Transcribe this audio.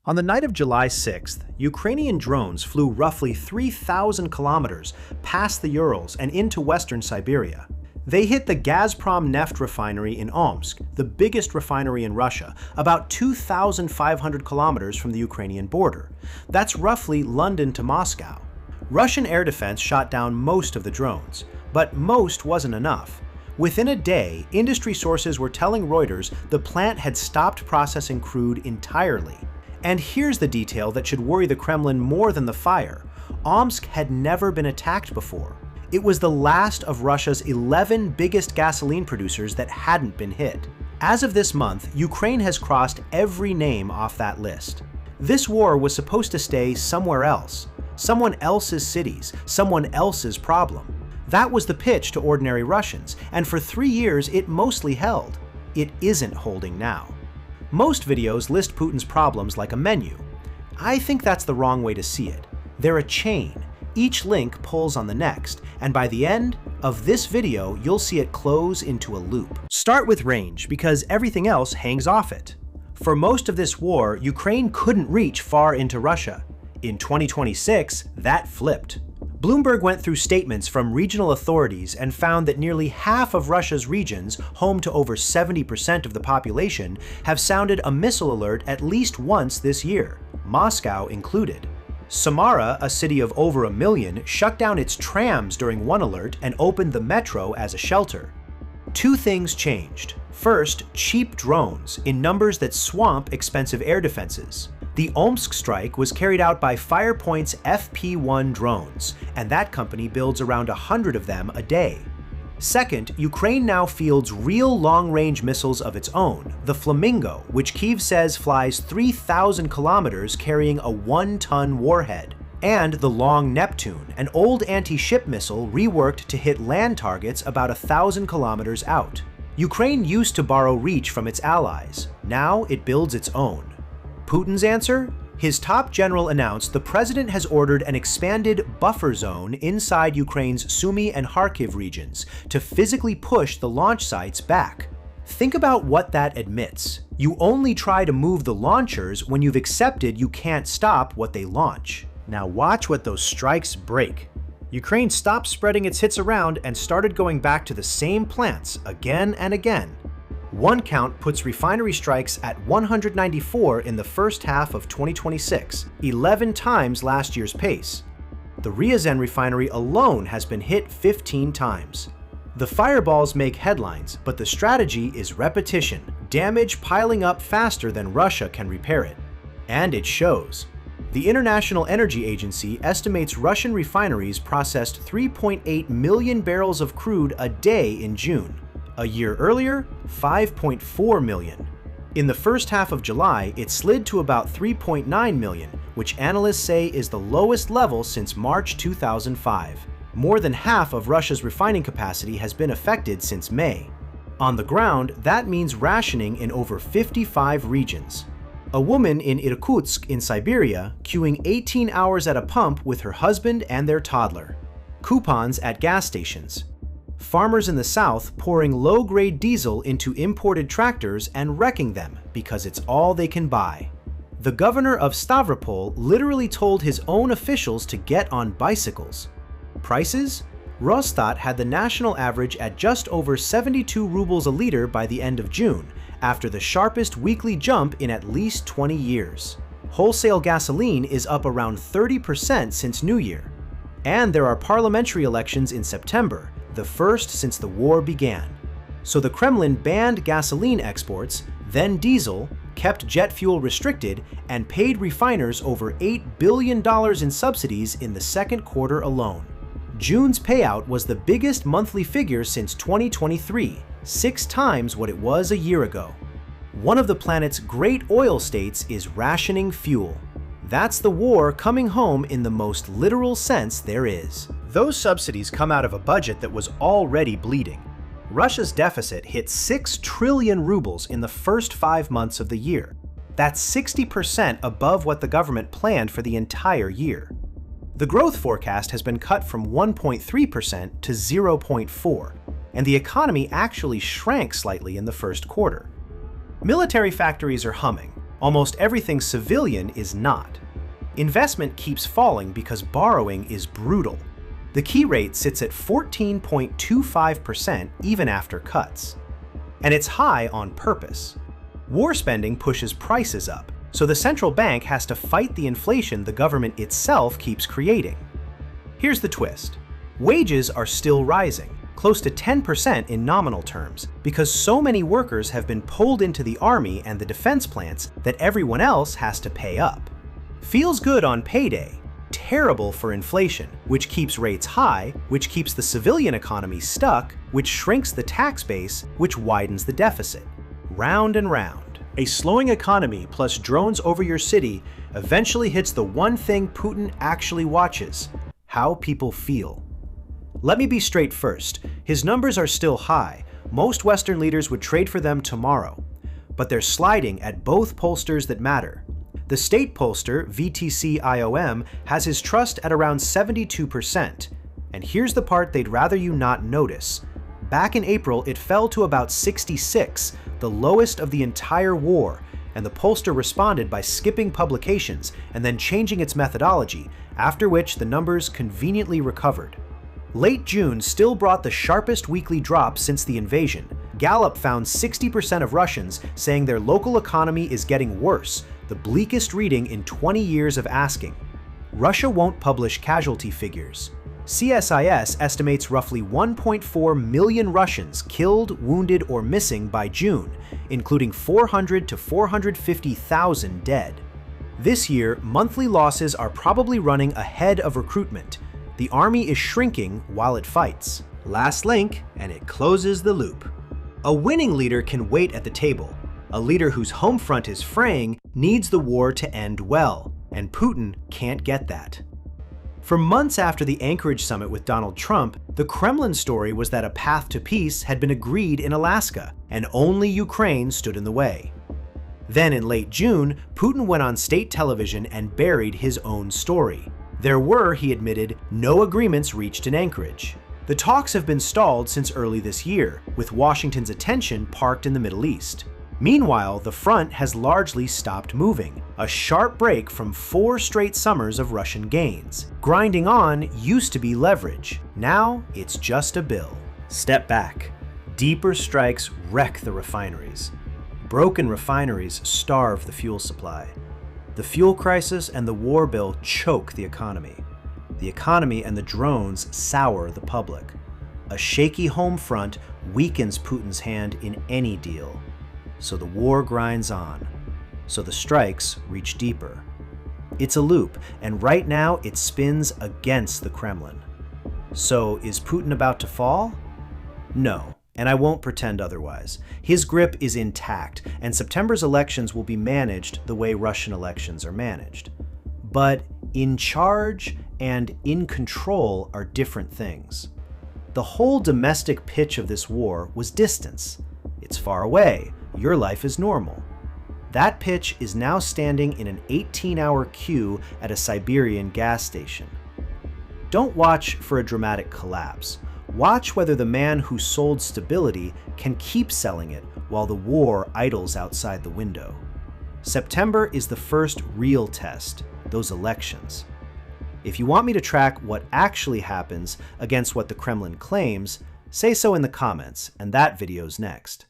On the night of July 6th, Ukrainian drones flew roughly 3,000 kilometers past the Urals and into western Siberia. They hit the Gazprom Neft refinery in Omsk, the biggest refinery in Russia, about 2,500 kilometers from the Ukrainian border. That's roughly London to Moscow. Russian air defense shot down most of the drones, but most wasn't enough. Within a day, industry sources were telling Reuters the plant had stopped processing crude entirely. And here's the detail that should worry the Kremlin more than the fire. Omsk had never been attacked before. It was the last of Russia's 11 biggest gasoline producers that hadn't been hit. As of this month, Ukraine has crossed every name off that list. This war was supposed to stay somewhere else, someone else's cities, someone else's problem. That was the pitch to ordinary Russians, and for 3 years it mostly held. It isn't holding now. Most videos list Putin's problems like a menu. I think that's the wrong way to see it. They're a chain. Each link pulls on the next, and by the end of this video, you'll see it close into a loop. Start with range, because everything else hangs off it. For most of this war, Ukraine couldn't reach far into Russia. In 2026, that flipped. Bloomberg went through statements from regional authorities and found that nearly half of Russia's regions, home to over 70% of the population, have sounded a missile alert at least once this year, Moscow included. Samara, a city of over 1 million, shut down its trams during one alert and opened the metro as a shelter. Two things changed. First, cheap drones in numbers that swamp expensive air defenses. The Omsk strike was carried out by Firepoint's FP-1 drones, and that company builds around 100 of them a day. Second, Ukraine now fields real long-range missiles of its own, the Flamingo, which Kyiv says flies 3,000 kilometers carrying a 1-ton warhead, and the Long Neptune, an old anti-ship missile reworked to hit land targets about 1,000 kilometers out. Ukraine used to borrow reach from its allies. Now it builds its own. Putin's answer? His top general announced the president has ordered an expanded buffer zone inside Ukraine's Sumy and Kharkiv regions to physically push the launch sites back. Think about what that admits. You only try to move the launchers when you've accepted you can't stop what they launch. Now watch what those strikes break. Ukraine stopped spreading its hits around and started going back to the same plants again and again. One count puts refinery strikes at 194 in the first half of 2026, 11 times last year's pace. The Ryazan refinery alone has been hit 15 times. The fireballs make headlines, but the strategy is repetition, damage piling up faster than Russia can repair it. And it shows. The International Energy Agency estimates Russian refineries processed 3.8 million barrels of crude a day in June. A year earlier, 5.4 million. In the first half of July, it slid to about 3.9 million, which analysts say is the lowest level since March 2005. More than half of Russia's refining capacity has been affected since May. On the ground, that means rationing in over 55 regions. A woman in Irkutsk in Siberia queuing 18 hours at a pump with her husband and their toddler. Coupons at gas stations. Farmers in the south pouring low-grade diesel into imported tractors and wrecking them because it's all they can buy. The governor of Stavropol literally told his own officials to get on bicycles. Prices? Rosstat had the national average at just over 72 rubles a liter by the end of June, after the sharpest weekly jump in at least 20 years. Wholesale gasoline is up around 30% since New Year. And there are parliamentary elections in September, the first since the war began. So the Kremlin banned gasoline exports, then diesel, kept jet fuel restricted, and paid refiners over $8 billion in subsidies in the second quarter alone. June's payout was the biggest monthly figure since 2023, 6 times what it was a year ago. One of the planet's great oil states is rationing fuel. That's the war coming home in the most literal sense there is. Those subsidies come out of a budget that was already bleeding. Russia's deficit hit 6 trillion rubles in the first 5 months of the year. That's 60% above what the government planned for the entire year. The growth forecast has been cut from 1.3% to 0.4%, and the economy actually shrank slightly in the first quarter. Military factories are humming. Almost everything civilian is not. Investment keeps falling because borrowing is brutal. The key rate sits at 14.25% even after cuts. And it's high on purpose. War spending pushes prices up, so the central bank has to fight the inflation the government itself keeps creating. Here's the twist. Wages are still rising, close to 10% in nominal terms, because so many workers have been pulled into the army and the defense plants that everyone else has to pay up. Feels good on payday, terrible for inflation, which keeps rates high, which keeps the civilian economy stuck, which shrinks the tax base, which widens the deficit. Round and round. A slowing economy plus drones over your city eventually hits the one thing Putin actually watches: how people feel. Let me be straight first. His numbers are still high. Most Western leaders would trade for them tomorrow. But they're sliding at both pollsters that matter. The state pollster, VTC-IOM, has his trust at around 72%. And here's the part they'd rather you not notice. Back in April, it fell to about 66, the lowest of the entire war, and the pollster responded by skipping publications and then changing its methodology, after which the numbers conveniently recovered. Late June still brought the sharpest weekly drop since the invasion. Gallup found 60% of Russians saying their local economy is getting worse, the bleakest reading in 20 years of asking. Russia won't publish casualty figures. CSIS estimates roughly 1.4 million Russians killed, wounded, or missing by June, including 400 to 450,000 dead. This year, monthly losses are probably running ahead of recruitment. The army is shrinking while it fights. Last link, and it closes the loop. A winning leader can wait at the table. A leader whose home front is fraying needs the war to end well, and Putin can't get that. For months after the Anchorage summit with Donald Trump, the Kremlin story was that a path to peace had been agreed in Alaska, and only Ukraine stood in the way. Then in late June, Putin went on state television and buried his own story. There were, he admitted, no agreements reached in Anchorage. The talks have been stalled since early this year, with Washington's attention parked in the Middle East. Meanwhile, the front has largely stopped moving, a sharp break from 4 straight summers of Russian gains. Grinding on used to be leverage. Now, it's just a bill. Step back. Deeper strikes wreck the refineries. Broken refineries starve the fuel supply. The fuel crisis and the war bill choke the economy. The economy and the drones sour the public. A shaky home front weakens Putin's hand in any deal. So the war grinds on. So the strikes reach deeper. It's a loop, and right now it spins against the Kremlin. So is Putin about to fall? No, and I won't pretend otherwise. His grip is intact, and September's elections will be managed the way Russian elections are managed. But in charge and in control are different things. The whole domestic pitch of this war was distance. It's far away. Your life is normal. That pitch is now standing in an 18-hour queue at a Siberian gas station. Don't watch for a dramatic collapse. Watch whether the man who sold stability can keep selling it while the war idles outside the window. September is the first real test, those elections. If you want me to track what actually happens against what the Kremlin claims, say so in the comments, and that video's next.